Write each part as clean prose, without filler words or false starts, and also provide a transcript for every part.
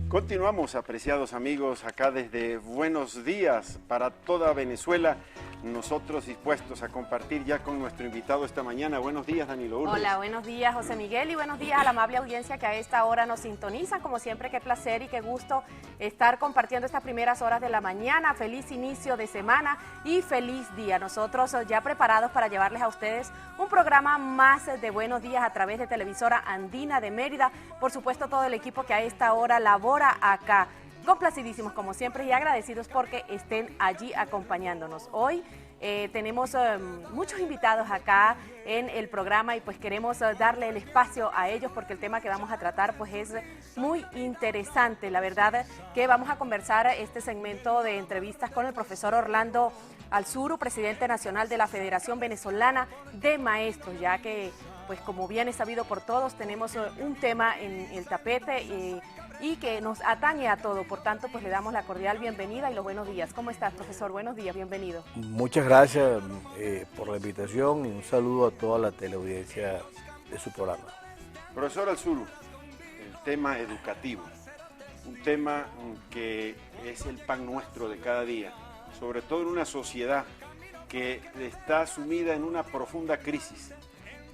Continuamos, apreciados amigos, acá desde Buenos Días para toda Venezuela. Nosotros dispuestos a compartir ya con nuestro invitado esta mañana. Buenos días, Danilo Urdes. Hola, buenos días, José Miguel, y buenos días a la amable audiencia que a esta hora nos sintoniza. Como siempre, qué placer y qué gusto estar compartiendo estas primeras horas de la mañana. Feliz inicio de semana y feliz día. Nosotros ya preparados para llevarles a ustedes un programa más de Buenos Días a través de Televisora Andina de Mérida. Por supuesto, todo el equipo que a esta hora labora acá. Complacidísimos como siempre y agradecidos porque estén allí acompañándonos. Hoy tenemos muchos invitados acá en el programa y pues queremos darle el espacio a ellos porque el tema que vamos a tratar pues es muy interesante. La verdad que vamos a conversar este segmento de entrevistas con el profesor Orlando Alzuru, presidente nacional de la Federación Venezolana de Maestros, ya que pues como bien es sabido por todos tenemos un tema en el tapete y que nos atañe a todo. Por tanto, pues le damos la cordial bienvenida y los buenos días. ¿Cómo estás, profesor? Buenos días, bienvenido. Muchas gracias por la invitación y un saludo a toda la teleaudiencia de su programa. Profesor Alzuru, el tema educativo, un tema que es el pan nuestro de cada día, sobre todo en una sociedad que está sumida en una profunda crisis.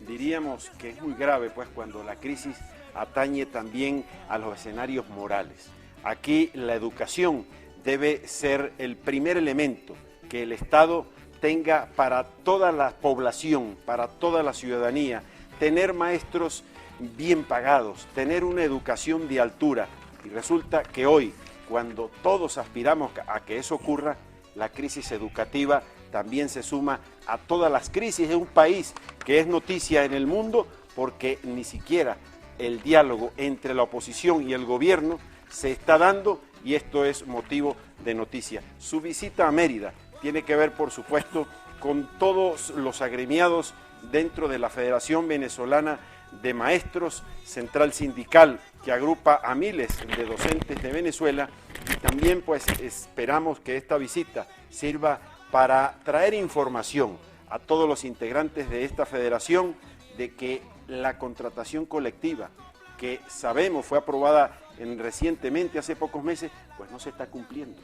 Diríamos que es muy grave, pues, cuando la crisis atañe también a los escenarios morales. Aquí la educación debe ser el primer elemento que el Estado tenga para toda la población, para toda la ciudadanía, tener maestros bien pagados, tener una educación de altura. Y resulta que hoy, cuando todos aspiramos a que eso ocurra, la crisis educativa también se suma a todas las crisis de un país que es noticia en el mundo porque ni siquiera el diálogo entre la oposición y el gobierno se está dando y esto es motivo de noticia. Su visita a Mérida tiene que ver, por supuesto, con todos los agremiados dentro de la Federación Venezolana de Maestros, central sindical que agrupa a miles de docentes de Venezuela, y también pues esperamos que esta visita sirva para traer información a todos los integrantes de esta federación de que la contratación colectiva, que sabemos fue aprobada recientemente, hace pocos meses, pues no se está cumpliendo.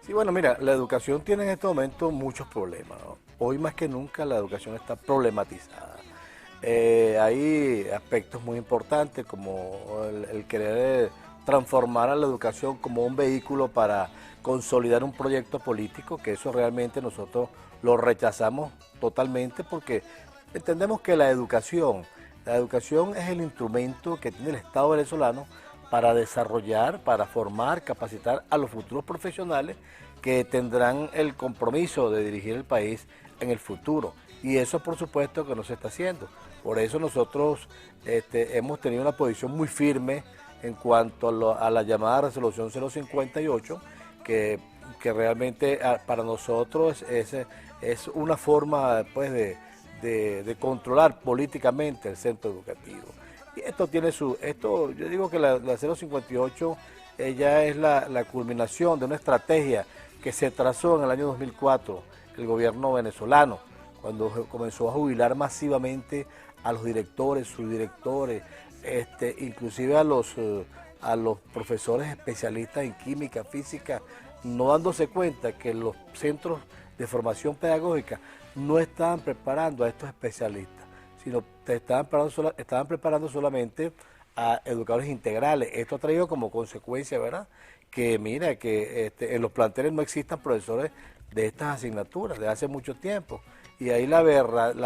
Sí, bueno, mira, la educación tiene en este momento muchos problemas, ¿no? Hoy más que nunca la educación está problematizada. Hay aspectos muy importantes como el querer transformar a la educación como un vehículo para consolidar un proyecto político, que eso realmente nosotros lo rechazamos totalmente porque entendemos que la educación es el instrumento que tiene el Estado venezolano para desarrollar, para formar, capacitar a los futuros profesionales que tendrán el compromiso de dirigir el país en el futuro. Y eso por supuesto que no se está haciendo. Por eso nosotros hemos tenido una posición muy firme en cuanto a la llamada resolución 058, que realmente para nosotros es una forma pues, de controlar políticamente el centro educativo. Y yo digo que la 058 ya es la culminación de una estrategia que se trazó en el año 2004 el gobierno venezolano, cuando comenzó a jubilar masivamente a los directores, subdirectores, inclusive a los profesores especialistas en química, física, no dándose cuenta que los centros de formación pedagógica no estaban preparando a estos especialistas, sino estaban preparando solamente a educadores integrales. Esto ha traído como consecuencia, ¿verdad?, que mira, que en los planteles no existan profesores de estas asignaturas desde hace mucho tiempo. Y ahí la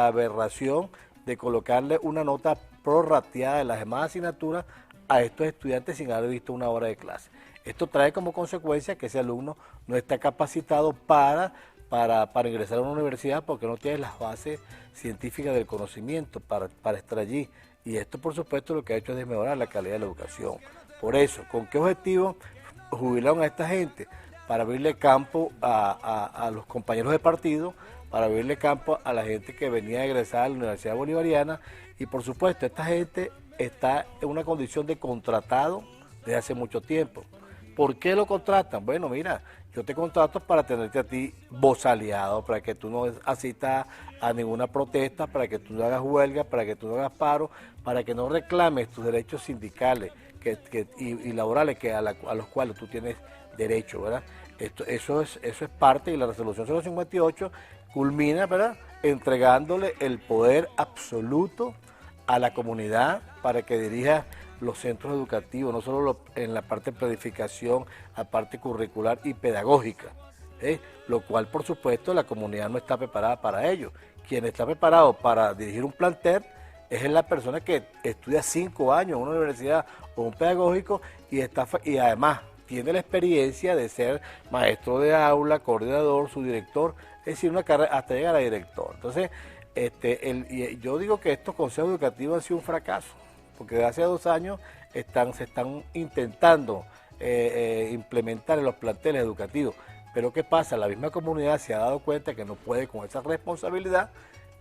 aberración de colocarle una nota prorrateada de las demás asignaturas a estos estudiantes sin haber visto una hora de clase. Esto trae como consecuencia que ese alumno no está capacitado para ingresar a una universidad porque no tiene las bases científicas del conocimiento para estar allí. Y esto, por supuesto, lo que ha hecho es mejorar la calidad de la educación. Por eso, ¿con qué objetivo jubilaron a esta gente? Para abrirle campo a los compañeros de partido, para abrirle campo a la gente que venía a egresar a la Universidad Bolivariana y, por supuesto, esta gente está en una condición de contratado desde hace mucho tiempo. ¿Por qué lo contratan? Bueno, mira, yo te contrato para tenerte a ti vozaleado, para que tú no asistas a ninguna protesta, para que tú no hagas huelga, para que tú no hagas paro, para que no reclames tus derechos sindicales, y laborales a los cuales tú tienes derecho, ¿verdad? Eso es parte, y la resolución 058 culmina, ¿verdad?, entregándole el poder absoluto a la comunidad para que dirija los centros educativos, no solo en la parte de planificación, la parte curricular y pedagógica, lo cual, por supuesto, la comunidad no está preparada para ello. Quien está preparado para dirigir un plantel es la persona que estudia 5 años en una universidad o un pedagógico y además tiene la experiencia de ser maestro de aula, coordinador, subdirector, es decir, una carrera hasta llegar a director. Entonces, yo digo que estos consejos educativos han sido un fracaso, porque desde hace 2 años se están intentando implementar en los planteles educativos. Pero ¿qué pasa? La misma comunidad se ha dado cuenta que no puede con esa responsabilidad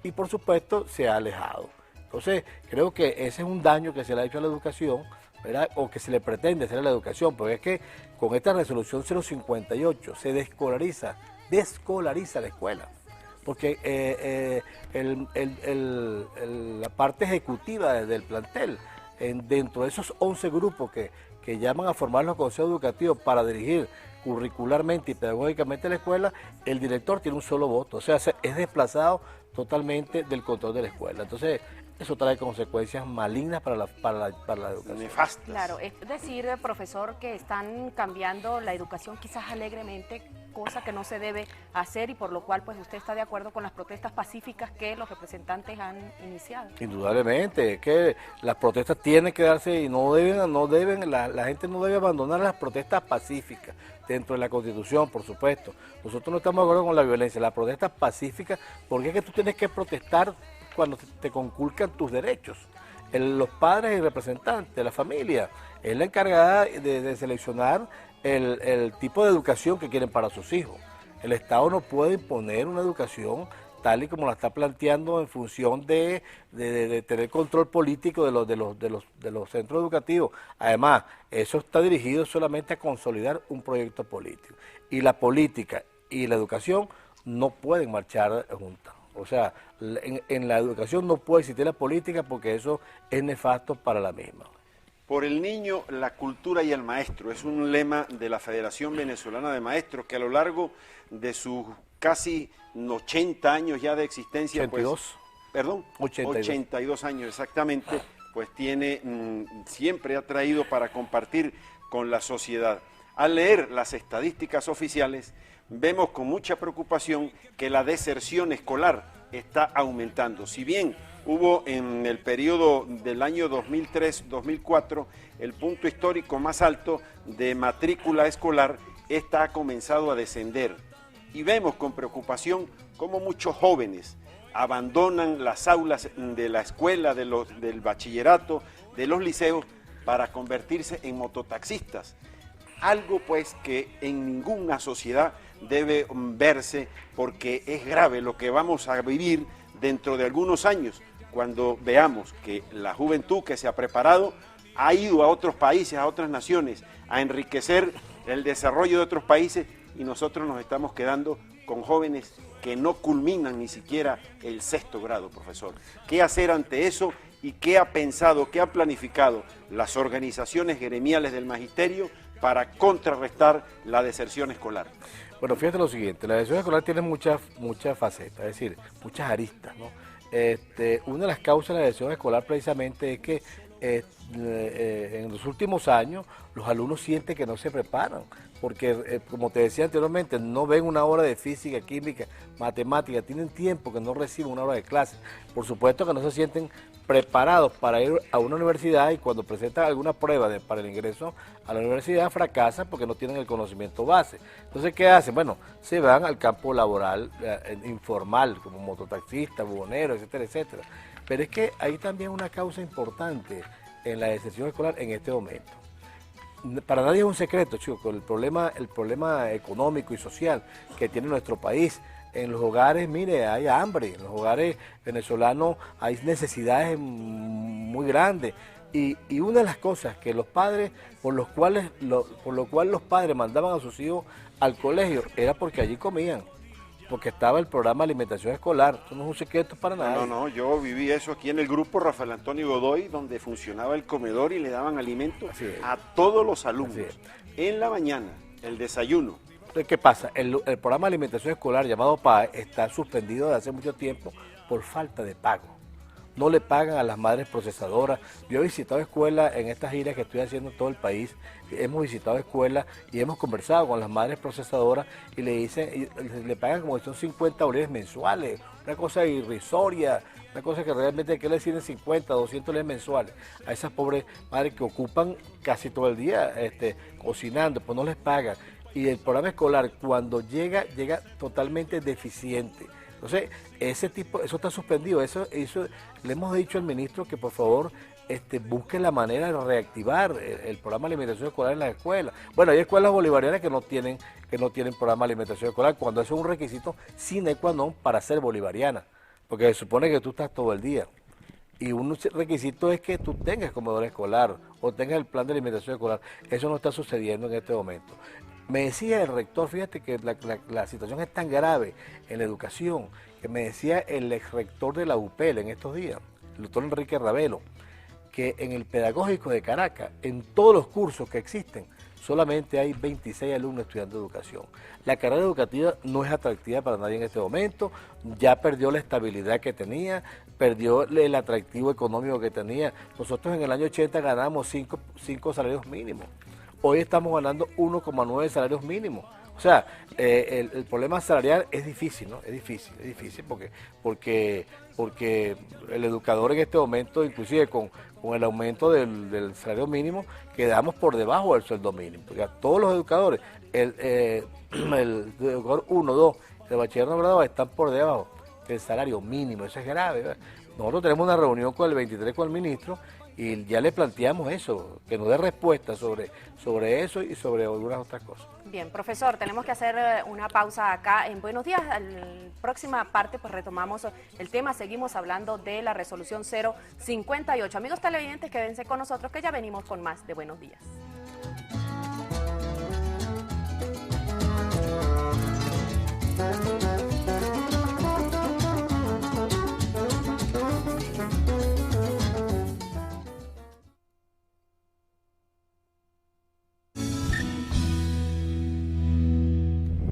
y, por supuesto, se ha alejado. Entonces, creo que ese es un daño que se le ha hecho a la educación, ¿verdad?, o que se le pretende hacer a la educación, porque es que con esta resolución 058 se desescolariza la escuela, porque la parte ejecutiva del plantel, dentro de esos 11 grupos que llaman a formar los consejos educativos para dirigir curricularmente y pedagógicamente la escuela, el director tiene un solo voto, o sea, es desplazado totalmente del control de la escuela. Entonces, eso trae consecuencias malignas para la educación. Nefastas. Claro, es decir, profesor, que están cambiando la educación quizás alegremente, cosa que no se debe hacer, y por lo cual pues usted está de acuerdo con las protestas pacíficas que los representantes han iniciado. Indudablemente, es que las protestas tienen que darse y la gente no debe abandonar las protestas pacíficas dentro de la Constitución, por supuesto. Nosotros no estamos de acuerdo con la violencia, las protestas pacíficas, porque es que tú tienes que protestar cuando te conculcan tus derechos. Los padres y representantes de la familia es la encargada de seleccionar el tipo de educación que quieren para sus hijos. El Estado no puede imponer una educación tal y como la está planteando en función de tener control político de los centros educativos. Además, eso está dirigido solamente a consolidar un proyecto político. Y la política y la educación no pueden marchar juntas. O sea, en la educación no puede existir la política porque eso es nefasto para la misma. Por el niño, la cultura y el maestro. Es un lema de la Federación Venezolana de Maestros que a lo largo de sus casi 80 años ya de existencia... 82. Pues, perdón, 82 años exactamente, pues siempre ha traído para compartir con la sociedad. Al leer las estadísticas oficiales, vemos con mucha preocupación que la deserción escolar está aumentando. Si bien hubo en el periodo del año 2003-2004 el punto histórico más alto de matrícula escolar, esta ha comenzado a descender. Y vemos con preocupación cómo muchos jóvenes abandonan las aulas de la escuela, del bachillerato, de los liceos, para convertirse en mototaxistas. Algo pues que en ninguna sociedad debe verse, porque es grave lo que vamos a vivir dentro de algunos años, cuando veamos que la juventud que se ha preparado ha ido a otros países, a otras naciones, a enriquecer el desarrollo de otros países, y nosotros nos estamos quedando con jóvenes que no culminan ni siquiera el 6º grado, profesor. ¿Qué hacer ante eso y qué ha pensado, qué ha planificado las organizaciones gremiales del magisterio para contrarrestar la deserción escolar? Bueno, fíjate lo siguiente, la deserción escolar tiene muchas facetas, es decir, muchas aristas, ¿no? Una de las causas de la deserción escolar precisamente es que en los últimos años los alumnos sienten que no se preparan, porque como te decía anteriormente, no ven una hora de física, química, matemática, tienen tiempo que no reciben una hora de clase. Por supuesto que no se sienten preparados para ir a una universidad, y cuando presentan alguna prueba para el ingreso a la universidad fracasan porque no tienen el conocimiento base. Entonces, ¿qué hacen? Bueno, se van al campo laboral informal, como mototaxistas, buhoneros, etcétera, etcétera. Pero es que hay también una causa importante en la deserción escolar en este momento. Para nadie es un secreto, chicos, el problema económico y social que tiene nuestro país. En los hogares, mire, hay hambre, en los hogares venezolanos hay necesidades muy grandes. Y una de las cosas que los padres, por lo cual los padres mandaban a sus hijos al colegio, era porque allí comían. porque estaba el programa de alimentación escolar. Eso no es un secreto para nadie. No, yo viví eso aquí en el grupo Rafael Antonio Godoy, donde funcionaba el comedor y le daban alimentos a todos los alumnos. En la mañana, el desayuno. Entonces, ¿qué pasa? El programa de alimentación escolar llamado PAE está suspendido desde hace mucho tiempo por falta de pago. No le pagan a las madres procesadoras. Yo he visitado escuelas en estas giras que estoy haciendo en todo el país. Hemos visitado escuelas y hemos conversado con las madres procesadoras y le dicen, le pagan como si son 50 bolívares mensuales, una cosa irrisoria, una cosa que realmente que le decir 50, 200 bolívares mensuales a esas pobres madres que ocupan casi todo el día cocinando, pues no les pagan. Y el programa escolar cuando llega totalmente deficiente. Entonces, eso está suspendido. Eso le hemos dicho al ministro que por favor busque la manera de reactivar el programa de alimentación escolar en las escuelas. Bueno, hay escuelas bolivarianas que no tienen programa de alimentación escolar, cuando eso es un requisito sine qua non para ser bolivariana, porque se supone que tú estás todo el día. Y un requisito es que tú tengas comedor escolar o tengas el plan de alimentación escolar. Eso no está sucediendo en este momento. Me decía el rector, fíjate que la situación es tan grave en la educación, que me decía el ex rector de la UPEL en estos días, el doctor Enrique Ravelo, que en el pedagógico de Caracas, en todos los cursos que existen, solamente hay 26 alumnos estudiando educación. La carrera educativa no es atractiva para nadie en este momento, ya perdió la estabilidad que tenía, perdió el atractivo económico que tenía. Nosotros en el año 80 ganamos 5 salarios mínimos. Hoy estamos ganando 1,9 salarios mínimos. O sea, el problema salarial es difícil, ¿no? Es difícil porque el educador en este momento, inclusive con el aumento del salario mínimo, quedamos por debajo del sueldo mínimo. Porque todos los educadores, el educador 1, 2, el bachiller no graduado están por debajo del salario mínimo. Eso es grave, ¿verdad? Nosotros tenemos una reunión con el 23 con el ministro y ya le planteamos eso, que nos dé respuesta sobre eso y sobre algunas otras cosas. Bien, profesor, tenemos que hacer una pausa acá en Buenos Días. En la próxima parte pues retomamos el tema, seguimos hablando de la resolución 058. Amigos televidentes, quédense con nosotros que ya venimos con más de Buenos Días.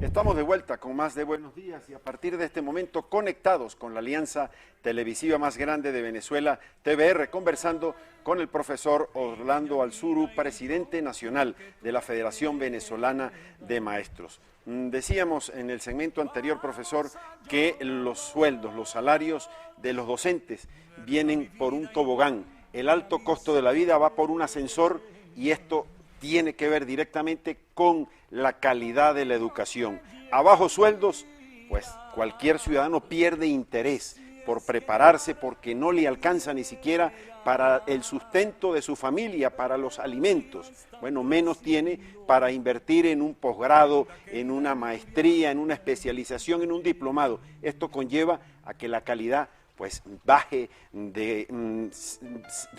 Estamos de vuelta con más de Buenos Días y a partir de este momento conectados con la alianza televisiva más grande de Venezuela, TVR, conversando con el profesor Orlando Alzuru, presidente nacional de la Federación Venezolana de Maestros. Decíamos en el segmento anterior, profesor, que los sueldos, los salarios de los docentes vienen por un tobogán. El alto costo de la vida va por un ascensor y esto tiene que ver directamente con la calidad de la educación. A bajos sueldos, pues cualquier ciudadano pierde interés por prepararse porque no le alcanza ni siquiera para el sustento de su familia, para los alimentos. Bueno, menos tiene para invertir en un posgrado, en una maestría, en una especialización, en un diplomado. Esto conlleva a que la calidad pues baje,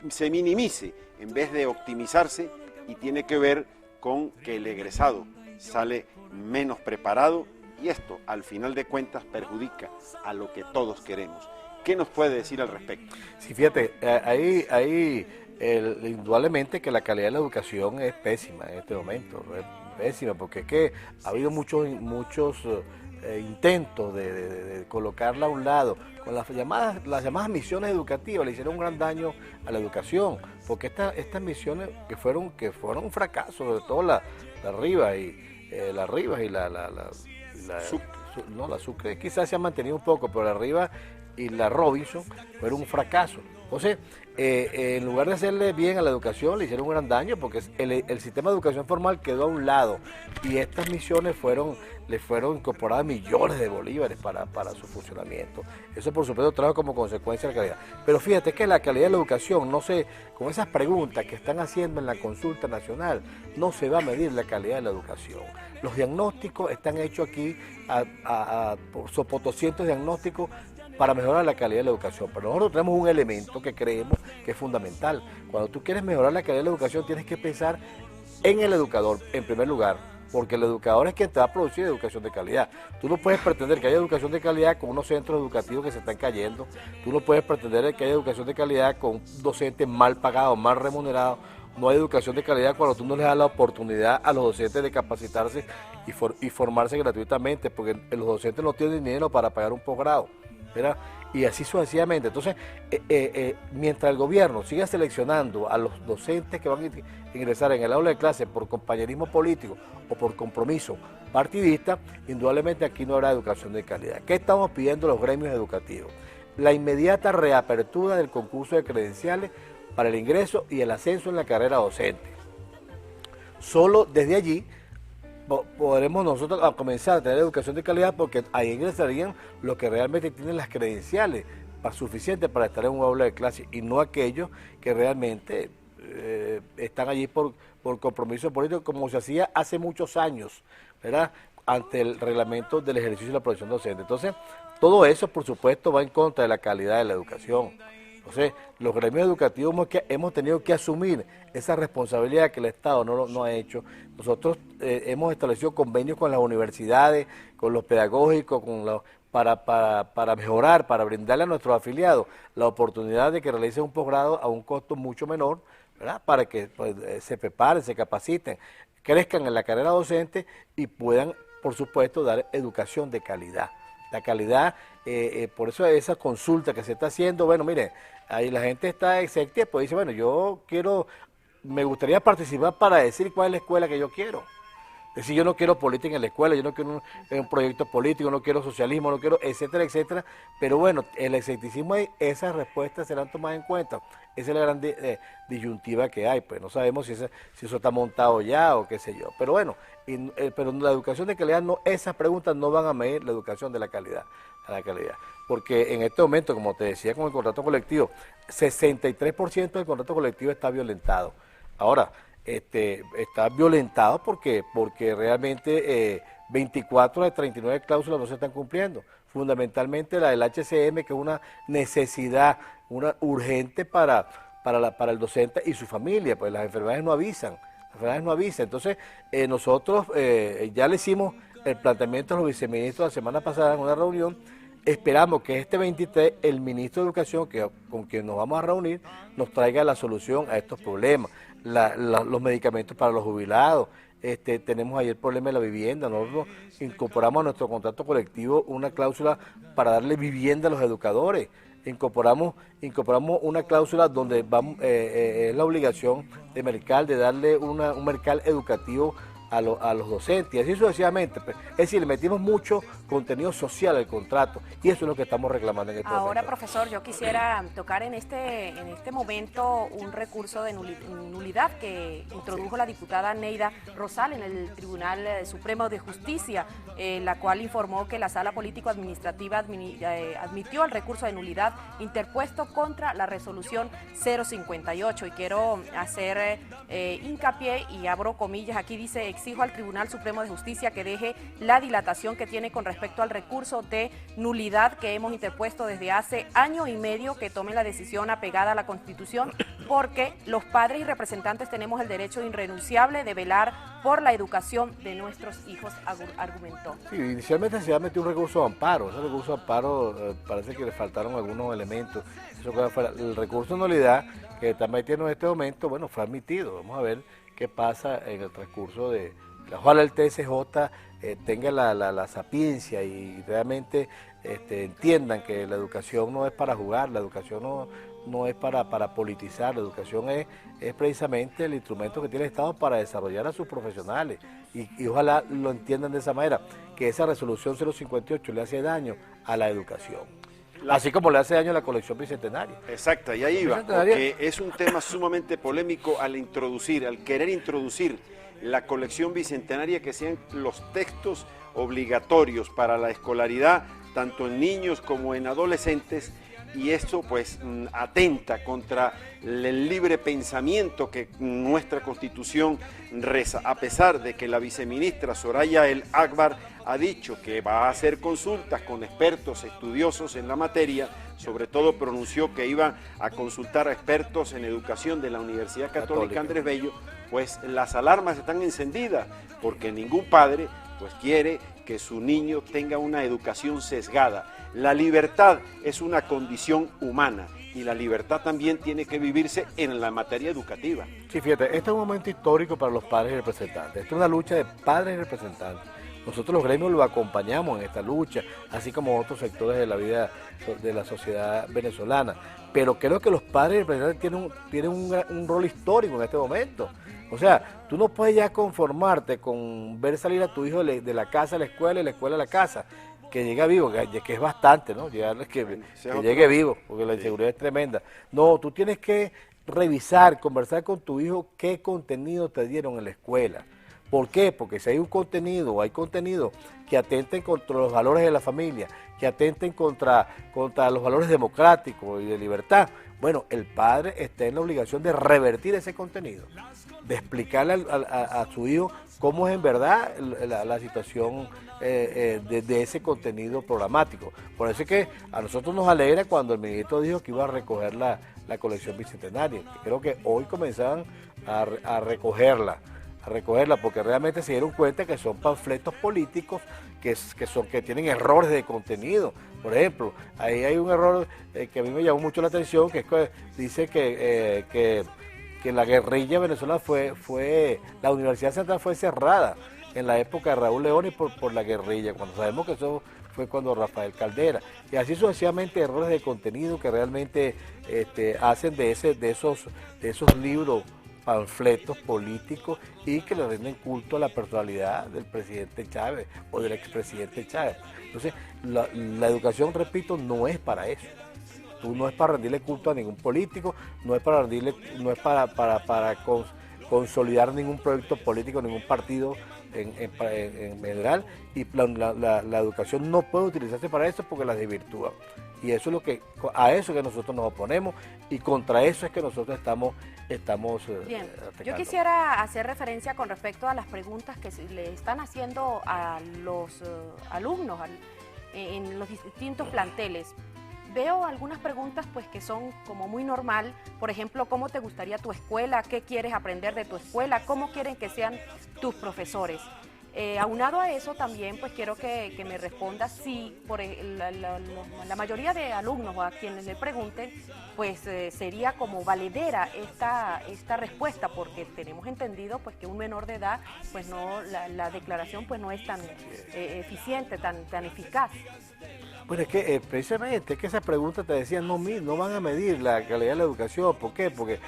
se minimice en vez de optimizarse, y tiene que ver con que el egresado sale menos preparado y esto al final de cuentas perjudica a lo que todos queremos. ¿Qué nos puede decir al respecto? Sí, fíjate, indudablemente que la calidad de la educación es pésima en este momento, es pésima porque es que ha habido muchos intentos de colocarla a un lado, con las llamadas misiones educativas, le hicieron un gran daño a la educación, porque estas misiones que fueron un fracaso, sobre todo la Rivas y la Sucre quizás se ha mantenido un poco, pero la Rivas y la Robinson fueron un fracaso. Entonces, en lugar de hacerle bien a la educación, le hicieron un gran daño porque el sistema de educación formal quedó a un lado y estas misiones le fueron incorporadas millones de bolívares para su funcionamiento. Eso, por supuesto, trajo como consecuencia la calidad. Pero fíjate que la calidad de la educación, no se, con esas preguntas que están haciendo en la consulta nacional, no se va a medir la calidad de la educación. Los diagnósticos están hechos aquí por cientos de diagnósticos para mejorar la calidad de la educación. Pero nosotros tenemos un elemento que creemos que es fundamental. Cuando tú quieres mejorar la calidad de la educación, tienes que pensar en el educador, en primer lugar, porque el educador es quien te va a producir educación de calidad. Tú no puedes pretender que haya educación de calidad con unos centros educativos que se están cayendo, tú no puedes pretender que haya educación de calidad con docentes mal pagados, mal remunerados. No hay educación de calidad cuando tú no les das la oportunidad a los docentes de capacitarse y formarse gratuitamente, porque los docentes no tienen dinero para pagar un posgrado, ¿verdad? Y así sucesivamente. Entonces, mientras el gobierno siga seleccionando a los docentes que van a ingresar en el aula de clase por compañerismo político o por compromiso partidista, indudablemente aquí no habrá educación de calidad. ¿Qué estamos pidiendo los gremios educativos? La inmediata reapertura del concurso de credenciales para el ingreso y el ascenso en la carrera docente. Solo desde allí podremos nosotros comenzar a tener educación de calidad, porque ahí ingresarían los que realmente tienen las credenciales suficientes para estar en un aula de clase, y no aquellos que realmente están allí por compromiso político, como se hacía hace muchos años, ¿verdad?, ante el reglamento del ejercicio de la profesión docente. Entonces, todo eso, por supuesto, va en contra de la calidad de la educación. Entonces, los gremios educativos hemos tenido que asumir esa responsabilidad que el Estado no ha hecho. Nosotros hemos establecido convenios con las universidades, con los pedagógicos, para mejorar, para brindarle a nuestros afiliados la oportunidad de que realicen un posgrado a un costo mucho menor, ¿verdad?, para que se preparen, se capaciten, crezcan en la carrera docente y puedan, por supuesto, dar educación de calidad. La calidad, por eso esa consulta que se está haciendo, bueno, mire, ahí la gente está escéptica, pues dice, bueno, me gustaría participar para decir cuál es la escuela que yo quiero. Es decir, yo no quiero política en la escuela, yo no quiero un proyecto político, no quiero socialismo, no quiero, etcétera, etcétera. Pero bueno, el escepticismo, esas respuestas serán tomadas en cuenta. Esa es la gran disyuntiva que hay, pues no sabemos si eso está montado ya o qué sé yo. Pero bueno, pero la educación de calidad, esas preguntas no van a medir la educación de la calidad. Porque en este momento, como te decía con el contrato colectivo, 63% del contrato colectivo está violentado. Ahora, está violentado porque realmente 24 de 39 cláusulas no se están cumpliendo. Fundamentalmente la del HCM, que es una necesidad, una urgente para el docente y su familia, pues las enfermedades no avisan. Entonces, nosotros ya le hicimos el planteamiento a los viceministros la semana pasada en una reunión. Esperamos que este 23 el ministro de Educación, con quien nos vamos a reunir, nos traiga la solución a estos problemas. Los medicamentos para los jubilados, tenemos ahí el problema de la vivienda. Nosotros incorporamos a nuestro contrato colectivo una cláusula para darle vivienda a los educadores. Incorporamos una cláusula donde es la obligación de Mercal de darle un Mercal educativo a los docentes, y así sucesivamente. Es decir, le metimos mucho contenido social al contrato, y eso es lo que estamos reclamando en este momento. Ahora, profesor, yo quisiera tocar en este momento un recurso de nulidad que introdujo la diputada Neida Rosal en el Tribunal Supremo de Justicia, la cual informó que la Sala Político-Administrativa admitió el recurso de nulidad interpuesto contra la resolución 058, y quiero hacer hincapié, y abro comillas, aquí dice: exijo al Tribunal Supremo de Justicia que deje la dilatación que tiene con respecto al recurso de nulidad que hemos interpuesto desde hace año y medio, que tome la decisión apegada a la Constitución, porque los padres y representantes tenemos el derecho irrenunciable de velar por la educación de nuestros hijos, argumentó. Sí, inicialmente se ha metido un recurso de amparo. Ese recurso de amparo parece que le faltaron algunos elementos. El recurso de nulidad que está metiendo en este momento, bueno, fue admitido. Vamos a ver qué pasa en el transcurso de... Ojalá el TSJ tenga la sapiencia y realmente entiendan que la educación no es para jugar, la educación no es para politizar, la educación es precisamente el instrumento que tiene el Estado para desarrollar a sus profesionales, y ojalá lo entiendan de esa manera, que esa resolución 058 le hace daño a la educación. Así como le hace daño a la colección bicentenaria. Exacto, y ahí va, porque es un tema sumamente polémico al querer introducir la colección bicentenaria, que sean los textos obligatorios para la escolaridad, tanto en niños como en adolescentes, y esto pues atenta contra el libre pensamiento que nuestra Constitución reza, a pesar de que la viceministra Soraya El Akbar ha dicho que va a hacer consultas con expertos estudiosos en la materia sobre todo pronunció que iba a consultar a expertos en educación de la Universidad Católica Andrés Bello, pues las alarmas están encendidas, porque ningún padre pues quiere que su niño tenga una educación sesgada. La libertad es una condición humana y la libertad también tiene que vivirse en la materia educativa. Sí, fíjate, este es un momento histórico para los padres y representantes. Esta es una lucha de padres y representantes. Nosotros los gremios lo acompañamos en esta lucha, así como otros sectores de la vida de la sociedad venezolana. Pero creo que los padres y representantes tienen un rol histórico en este momento. O sea, tú no puedes ya conformarte con ver salir a tu hijo de la casa a la escuela y la escuela a la casa, que llega vivo, que es bastante, ¿no? Que llegue vivo, porque la inseguridad es tremenda. No, tú tienes que revisar, conversar con tu hijo qué contenido te dieron en la escuela. ¿Por qué? Porque si hay un contenido, hay contenido que atenten contra los valores de la familia, que atenten contra los valores democráticos y de libertad, bueno, el padre está en la obligación de revertir ese contenido, de explicarle a su hijo cómo es en verdad la situación de ese contenido programático. Por eso es que a nosotros nos alegra cuando el ministro dijo que iba a recoger la colección bicentenaria. Creo que hoy comenzaban a recogerla, porque realmente se dieron cuenta que son panfletos políticos que tienen errores de contenido. Por ejemplo, ahí hay un error que a mí me llamó mucho la atención, que es que dice que la guerrilla venezolana la Universidad Central fue cerrada en la época de Raúl León y por la guerrilla, cuando sabemos que eso fue cuando Rafael Caldera, y así sucesivamente errores de contenido que realmente hacen de esos libros panfletos políticos y que le rinden culto a la personalidad del presidente Chávez o del expresidente Chávez. Entonces, la educación, repito, no es para eso. No es para rendirle culto a ningún político, no es para consolidar ningún proyecto político, ningún partido en general, y la educación no puede utilizarse para eso porque la desvirtúa. Y eso es a eso que nosotros nos oponemos, y contra eso es que nosotros estamos Bien, atacando. yo quisiera hacer referencia con respecto a las preguntas que le están haciendo a los alumnos en los distintos planteles. Veo algunas preguntas pues que son como muy normal, por ejemplo, ¿cómo te gustaría tu escuela? ¿Qué quieres aprender de tu escuela? ¿Cómo quieren que sean tus profesores? Aunado a eso también pues quiero que me respondas si por la mayoría de alumnos o a quienes le pregunten pues sería como valedera esta respuesta, porque tenemos entendido pues que un menor de edad pues no, la declaración pues no es tan eficiente, tan eficaz. Bueno, es que precisamente que esas preguntas te decían, no van a medir la calidad de la educación. ¿Por qué? Porque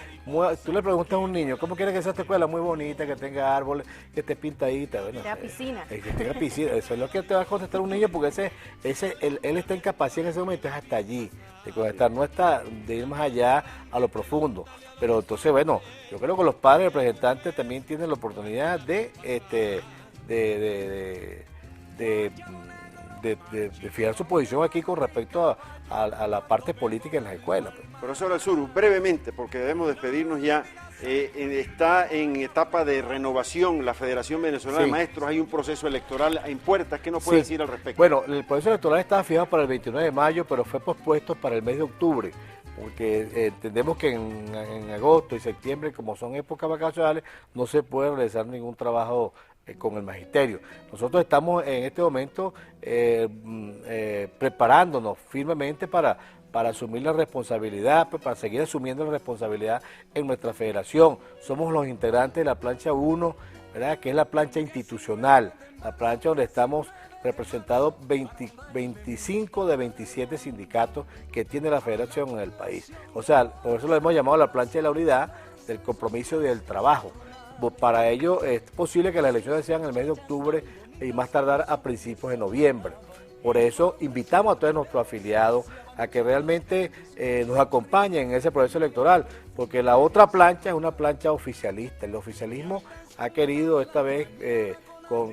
tú le preguntas a un niño, ¿cómo quieres que sea esta escuela? Muy bonita, que tenga árboles, que esté pintadita. Bueno, que tenga piscina. Que tenga piscina. Eso es lo que te va a contestar un niño, porque él está en capacidad en ese momento, es hasta allí de contestar, no está de ir más allá a lo profundo. Pero entonces, bueno, yo creo que los padres representantes también tienen la oportunidad de fijar su posición aquí con respecto a la parte política en las escuelas. Profesor Alzuru, brevemente, porque debemos despedirnos ya, está en etapa de renovación la Federación Venezolana de Maestros, hay un proceso electoral en puertas, ¿qué nos puede decir al respecto? Bueno, el proceso electoral estaba fijado para el 29 de mayo, pero fue pospuesto para el mes de octubre, porque entendemos que en agosto y septiembre, como son épocas vacacionales, no se puede realizar ningún trabajo con el magisterio. Nosotros estamos en este momento preparándonos firmemente para asumir la responsabilidad, para seguir asumiendo la responsabilidad en nuestra federación. Somos los integrantes de la plancha 1, ¿verdad?, que es la plancha institucional, la plancha donde estamos representados 25 de 27 sindicatos que tiene la federación en el país. O sea, por eso lo hemos llamado la plancha de la unidad, del compromiso y del trabajo. Para ello es posible que las elecciones sean en el mes de octubre y más tardar a principios de noviembre. Por eso invitamos a todos nuestros afiliados a que realmente nos acompañen en ese proceso electoral, porque la otra plancha es una plancha oficialista. El oficialismo ha querido esta vez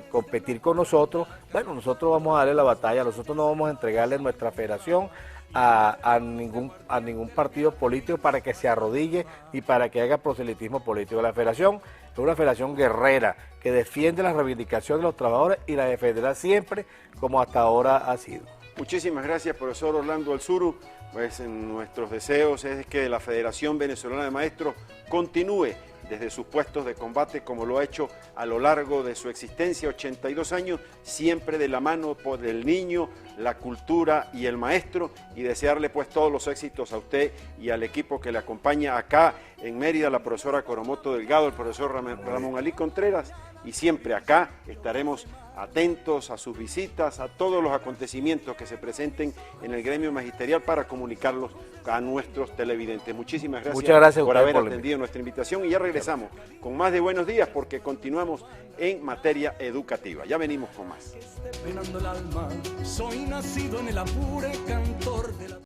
competir con nosotros. Bueno, nosotros vamos a darle la batalla, nosotros no vamos a entregarle nuestra federación a ningún partido político para que se arrodille y para que haga proselitismo político. La federación es una federación guerrera que defiende las reivindicaciones de los trabajadores y la defenderá siempre como hasta ahora ha sido. Muchísimas gracias, profesor Orlando Alzuru, pues nuestros deseos es que la Federación Venezolana de Maestros continúe desde sus puestos de combate como lo ha hecho a lo largo de su existencia, 82 años, siempre de la mano del niño, la cultura y el maestro, y desearle pues todos los éxitos a usted y al equipo que le acompaña acá en Mérida, la profesora Coromoto Delgado, el profesor Ramón Alí Contreras, y siempre acá estaremos atentos a sus visitas, a todos los acontecimientos que se presenten en el gremio magisterial para comunicarlos a nuestros televidentes. Muchísimas gracias por haber atendido nuestra invitación y ya regresamos con más de Buenos Días porque continuamos en materia educativa. Ya venimos con más. Soy nacido en el apure cantor de la...